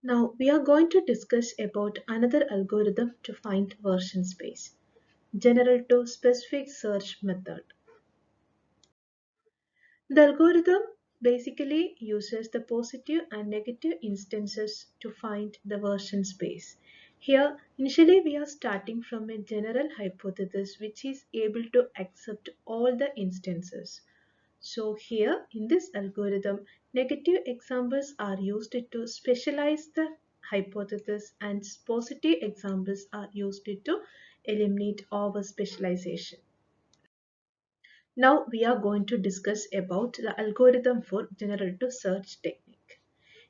Now we are going to discuss about another algorithm to find version space, general to specific search method. The algorithm basically uses the positive and negative instances to find the version space. Here, initially we are starting from a general hypothesis which is able to accept all the instances. So here in this algorithm, negative examples are used to specialize the hypothesis and positive examples are used to eliminate over specialization. Now we are going to discuss about the algorithm for generative search technique.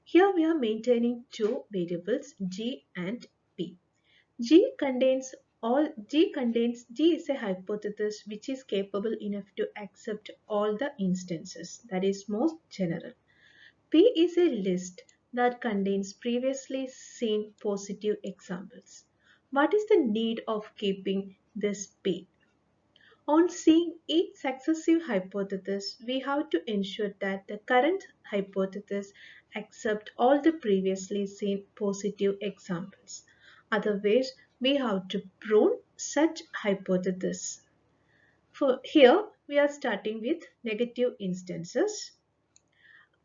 Here we are maintaining two variables G and P. G is a hypothesis which is capable enough to accept all the instances, that is most general. P is a list that contains previously seen positive examples. What is the need of keeping this P? On seeing each successive hypothesis, we have to ensure that the current hypothesis accepts all the previously seen positive examples. Otherwise, we have to prove such hypothesis. For here, we are starting with negative instances.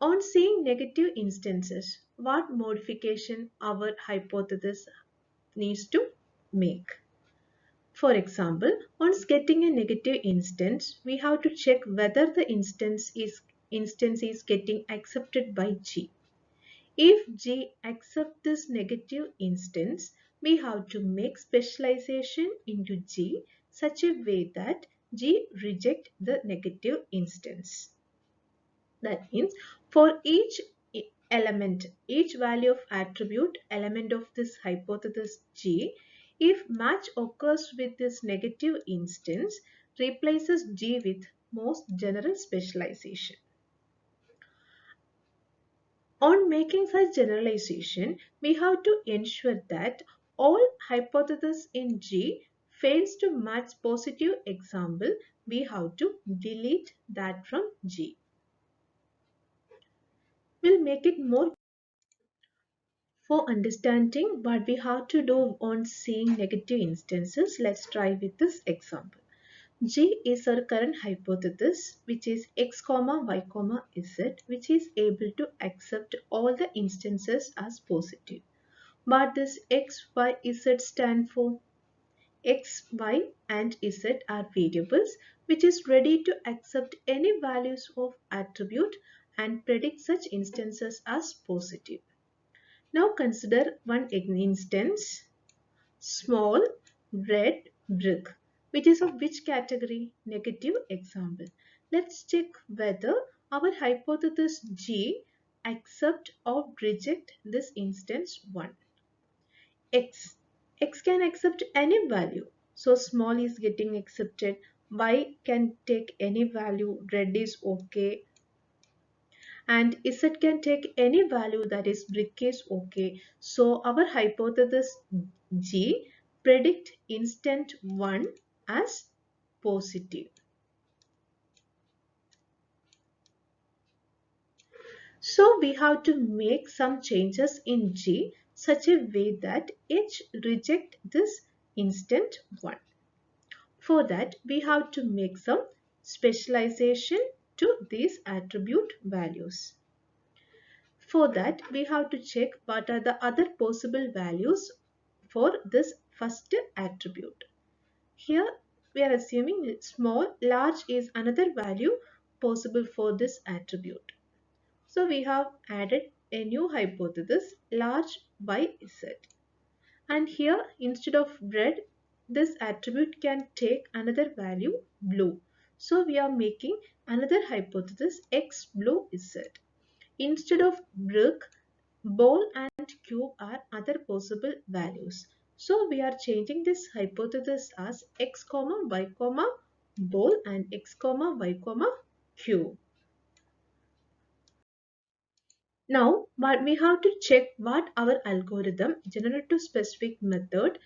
On seeing negative instances, what modification our hypothesis needs to make? For example, once getting a negative instance, we have to check whether the instance is getting accepted by G. If G accepts this negative instance, we have to make specialization into G such a way that G reject the negative instance. That means for each each value of attribute element of this hypothesis G, if match occurs with this negative instance, replaces G with most general specialization. On making such generalization, we have to ensure that all hypothesis in G fails to match positive example. We have to delete that from G. We'll make it more for understanding what we have to do on seeing negative instances. Let's try with this example. G is our current hypothesis which is x comma y comma z which is able to accept all the instances as positive. What does x, y, z stand for? X, y and z are variables which is ready to accept any values of attribute and predict such instances as positive. Now consider one instance, small red brick, which is of which category? Negative example. Let's check whether our hypothesis G accept or reject this instance 1. X. X can accept any value. So small is getting accepted. Y can take any value. Red is okay. And Z can take any value, that is brick is okay. So our hypothesis G predict instant 1 as positive. So we have to make some changes in G such a way that H reject this instant 1. For that we have to make some specialization to these attribute values. For that, we have to check what are the other possible values for this first attribute. Here, we are assuming small, large is another value possible for this attribute. So, we have added a new hypothesis, large by Z. And here, instead of red, this attribute can take another value, blue. So, we are making another hypothesis, X blue Z. Instead of brick, ball and cube are other possible values. So we are changing this hypothesis as x comma y comma ball and x comma y comma cube. Now but we have to check what our algorithm generative specific method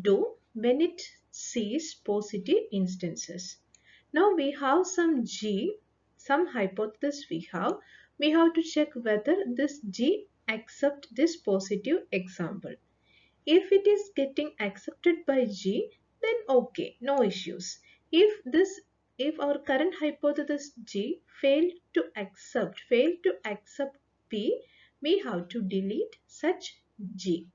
do when it sees positive instances. Now we have some hypothesis we have to check whether this G accept this positive example. If it is getting accepted by G, then okay, no issues. If our current hypothesis G failed to accept P, we have to delete such G.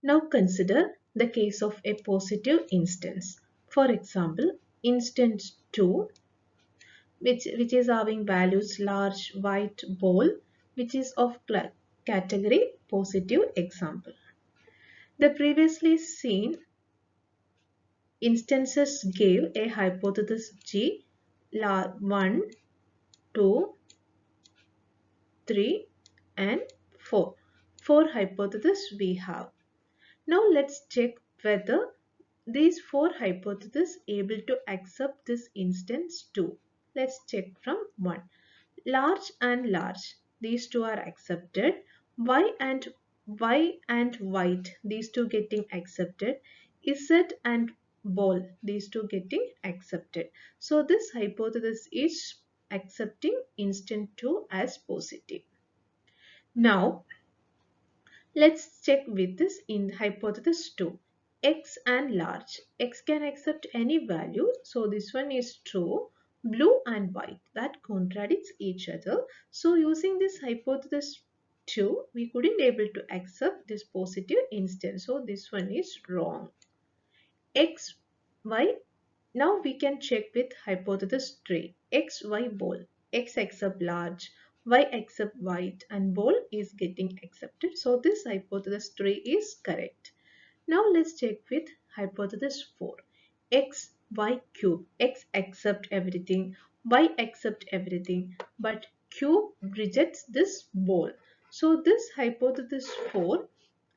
Now consider the case of a positive instance. For example, instance 2, which is having values large white ball, which is of category positive example. The previously seen instances gave a hypothesis G 1, 2, 3 and 4. 4 hypotheses we have. Now let's check whether these 4 hypotheses able to accept this instance too. Let's check from 1. Large and large, these two are accepted. Y and white, these two getting accepted. Z and ball, these two getting accepted. So this hypothesis is accepting instant 2 as positive. Now let's check with this in hypothesis 2. X and large. X can accept any value. So this one is true. Blue and white, that contradicts each other. So using this hypothesis 2, we couldn't able to accept this positive instance. So this one is wrong. X, Y. Now we can check with hypothesis 3. X, Y, ball. X accept large, Y accept white and ball is getting accepted. So this hypothesis 3 is correct. Now let's check with hypothesis 4. X, Y cube. X accept everything, Y accept everything, but cube rejects this ball. So this hypothesis 4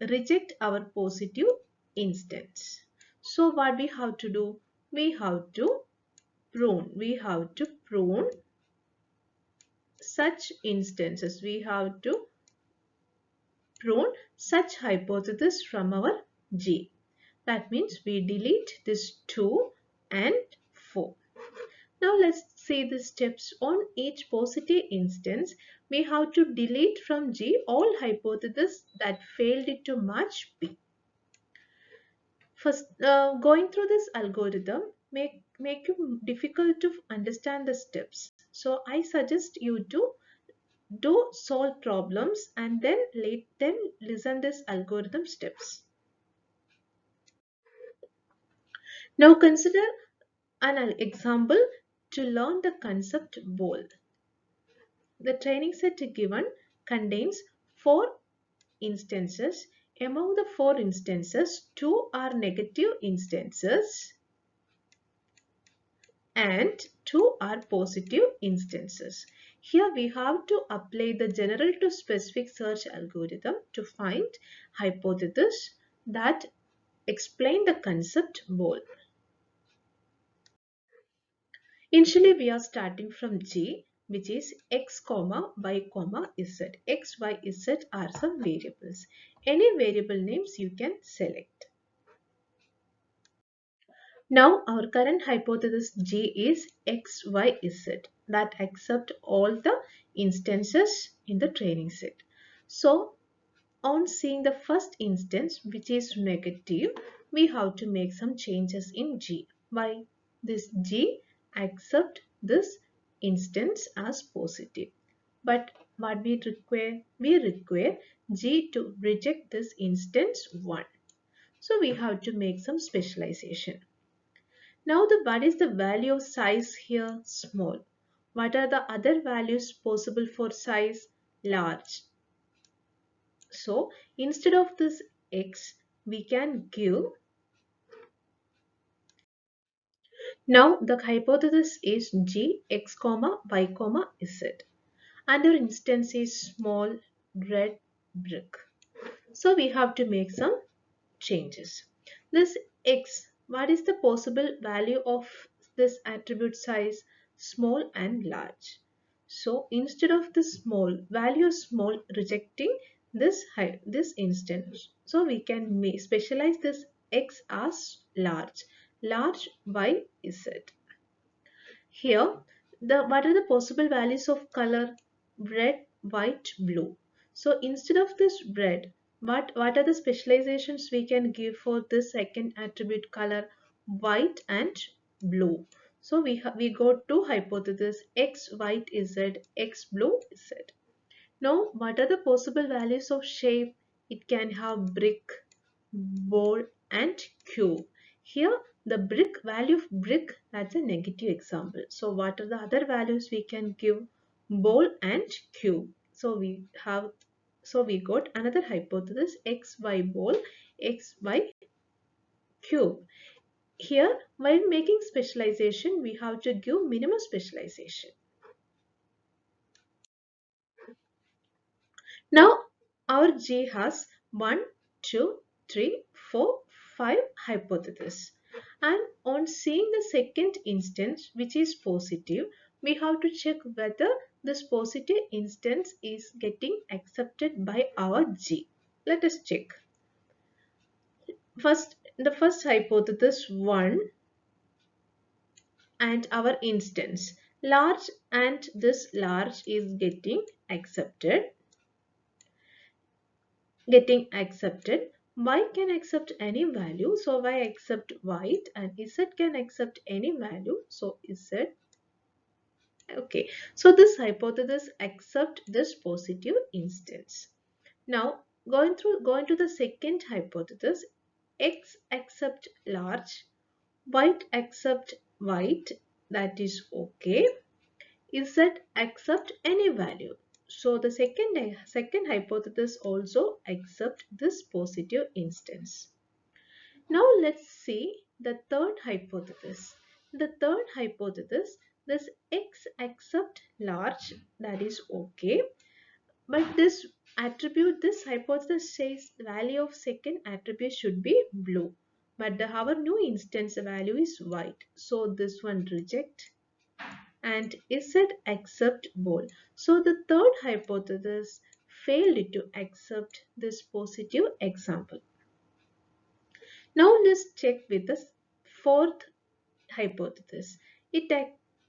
reject our positive instance. So what we have to do? We have to prune. We have to prune such instances. We have to prune such hypothesis from our G. That means we delete this 2 and 4. Now let's see the steps on each positive instance. We have to delete from G all hypotheses that failed to match P. First, going through this algorithm make you difficult to understand the steps. So I suggest you to do solve problems and then listen this algorithm steps. Now consider an example to learn the concept ball. The training set given contains 4 instances. Among the 4 instances, 2 are negative instances and 2 are positive instances. Here we have to apply the general to specific search algorithm to find hypotheses that explain the concept ball. Initially we are starting from G, which is x, y, z. X, y, z are some variables. Any variable names you can select. Now our current hypothesis G is x, y, z that accept all the instances in the training set. So on seeing the first instance which is negative, we have to make some changes in G. Why? This G accept this instance as positive. But what we require? We require G to reject this instance 1. So we have to make some specialization. Now what is the value of size here? Small. What are the other values possible for size? Large. So instead of this x, we can give. Now the hypothesis is G x, y, z. And our instance is small red brick. So we have to make some changes. This x, what is the possible value of this attribute size? Small and large. So instead of the small, value small rejecting this instance. So we can specialize this x as large. Large y z. Here what are the possible values of color? Red, white, blue. So instead of this red, what are the specializations we can give for this second attribute color? White and blue. So we got two hypotheses: x white is z, x blue is z. Now, what are the possible values of shape? It can have brick, ball, and cube. Here, the brick value of brick, that's a negative example. So, what are the other values we can give? Ball and cube. So we got another hypothesis: x y ball, x y cube. Here, while making specialization, we have to give minimum specialization. Now our G has 1, 2, 3, 4, 5 hypotheses. And on seeing the second instance which is positive, we have to check whether this positive instance is getting accepted by our G. Let us check. The first hypothesis 1 and our instance large, and this large is getting accepted. Y can accept any value, so Y accept white, and Z can accept any value, so Z. Okay, so this hypothesis accept this positive instance. Now going to the second hypothesis, X accept large, white accept white, that is okay. Z accept any value. So the second hypothesis also accept this positive instance. Now let's see the third hypothesis. The third hypothesis, this x accept large, that is okay. But this hypothesis says the value of second attribute should be blue. But our new instance value is white. So this one reject. And is it acceptable? So the third hypothesis failed to accept this positive example. Now let's check with the fourth hypothesis.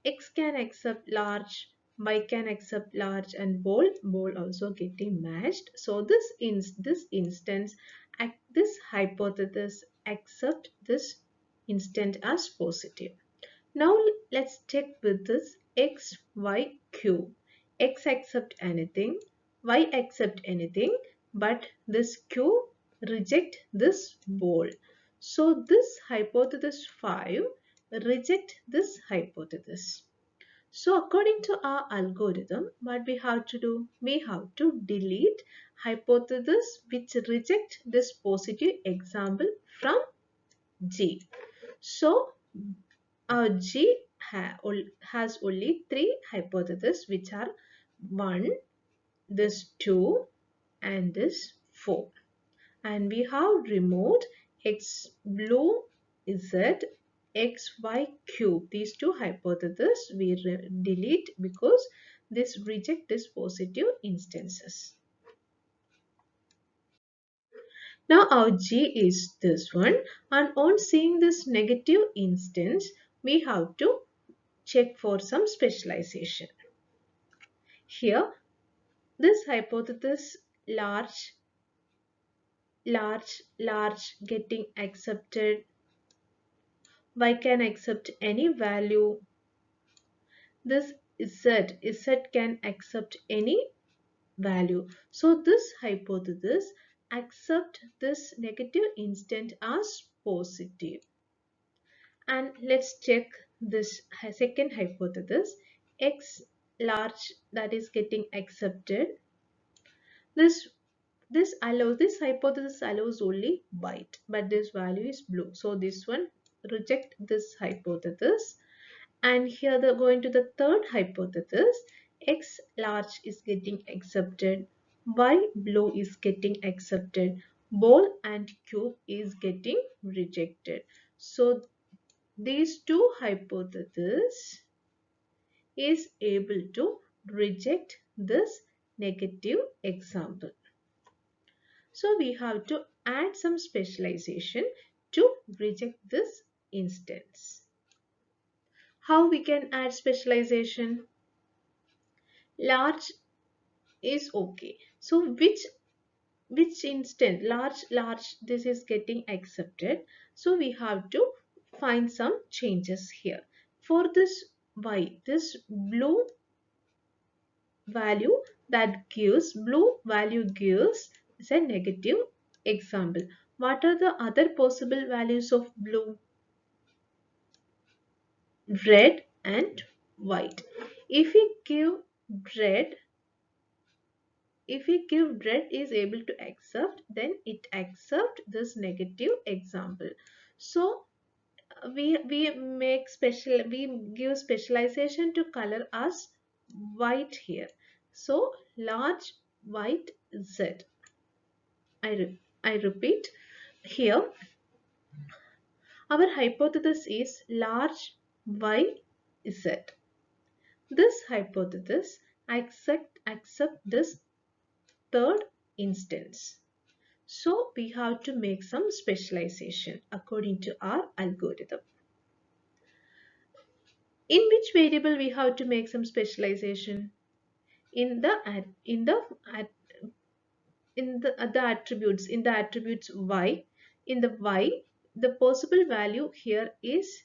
X can accept large, Y can accept large, and bold also getting matched. So this instance, this hypothesis accept this instant as positive. Now let's check with this x, y, q. X accept anything, y accept anything, but this q reject this ball. So this hypothesis 5 reject this hypothesis. So according to our algorithm, what we have to do? We have to delete hypothesis which reject this positive example from G. So our G has only three hypotheses, which are 1, this 2, and this 4. And we have removed x blue z, x y cube. These two hypotheses we delete because this reject this positive instances. Now our G is this one, and on seeing this negative instance, we have to check for some specialization. Here, this hypothesis large getting accepted. Y can accept any value. This Z can accept any value. So this hypothesis accept this negative instant as positive. And let's check this second hypothesis. X large, that is getting accepted. This this hypothesis allows only white, but this value is blue. So this one reject this hypothesis. And here the going to the third hypothesis, x large is getting accepted, y blue is getting accepted, ball and cube is getting rejected. So these two hypotheses is able to reject this negative example. So we have to add some specialization to reject this instance. How we can add specialization? Large is okay. So which instant large this is getting accepted, so we have to find some changes here. For this y, this blue value gives is a negative example. What are the other possible values of blue? Red and white. If we give red, if we give red is able to accept, then it accept this negative example. So we give specialization to color as white here. So large white z. I repeat here, our hypothesis is large y z. This hypothesis accept this third instance. So we have to make some specialization according to our algorithm. In which variable we have to make some specialization? In the attributes y. In the y, the possible value here is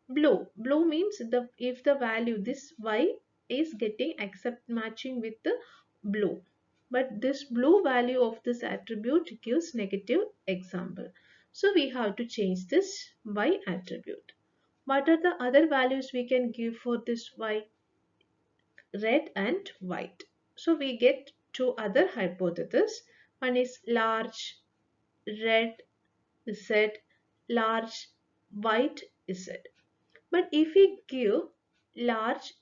blue. Blue means the if the value this y is getting accept matching with the blue, but this blue value of this attribute gives negative example. So we have to change this y attribute. What are the other values we can give for this y? Red and white. So we get two other hypotheses. One is large red z, large white z. But if we give large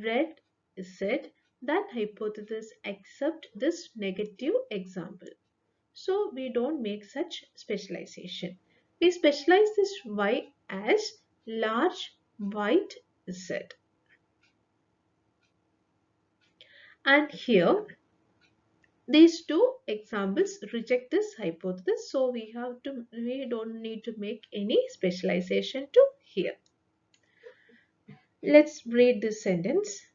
red z, that hypothesis accept this negative example. So we don't make such specialization. We specialize this y as large white z. And here these two examples reject this hypothesis, so we don't need to make any specialization to here. Let's read this sentence.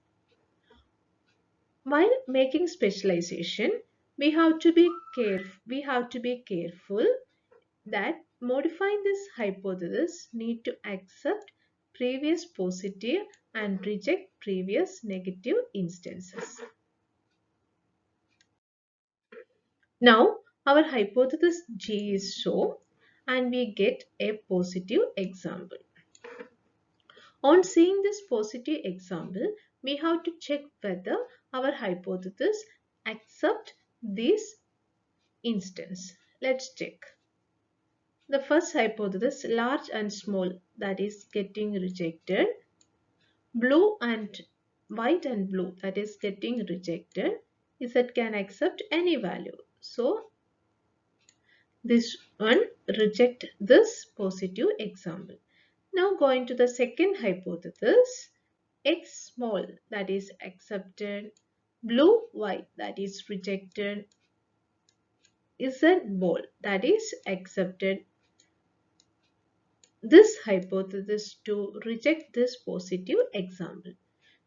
While making specialization, we have to be careful that modifying this hypothesis need to accept previous positive and reject previous negative instances. Now our hypothesis G is shown and we get a positive example. On seeing this positive example, we have to check whether our hypothesis accept this instance. Let's check. The first hypothesis, large and small, that is getting rejected. Blue and white and blue, that is getting rejected. Is that can accept any value. So this one reject this positive example. Now going to the second hypothesis, x small, that is accepted, blue white, that is rejected, z bold, that is accepted. This hypothesis to reject this positive example.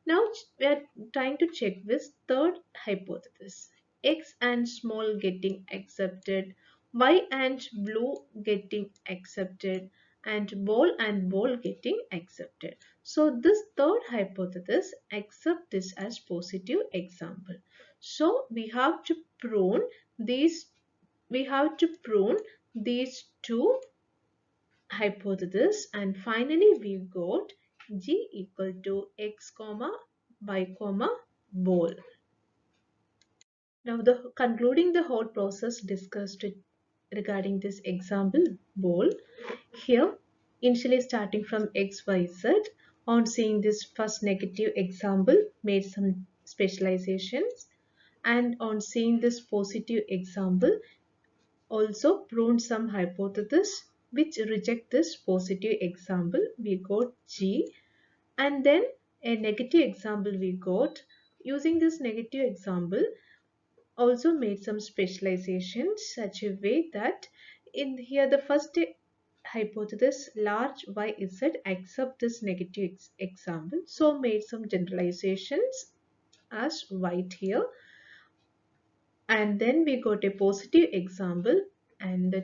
Now we are trying to check this third hypothesis. X and small getting accepted, Y and blue getting accepted, and ball getting accepted. So this third hypothesis accept this as positive example. So we have to prune these two hypothesis, and finally we got G equal to x comma y comma ball. Now the concluding the whole process discussed regarding this example ball. Here initially starting from x, y, z, on seeing this first negative example made some specializations, and on seeing this positive example also pruned some hypothesis which reject this positive example. We got G, and then a negative example we got. Using this negative example also made some specializations such a way that in here the first hypothesis large yz accept this negative example. So made some generalizations as white here, and then we got a positive example, and the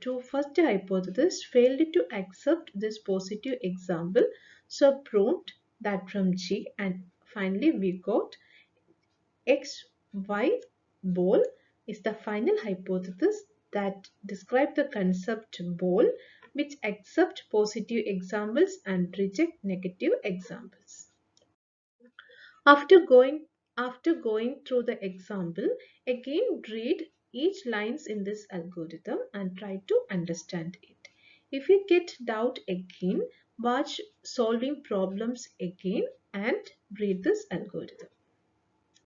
two first hypotheses failed to accept this positive example, so proved that from G, and finally we got XY ball is the final hypothesis that describe the concept ball which accept positive examples and reject negative examples. After going after going through the example, again read each lines in this algorithm and try to understand it. If you get doubt again, watch solving problems again and read this algorithm.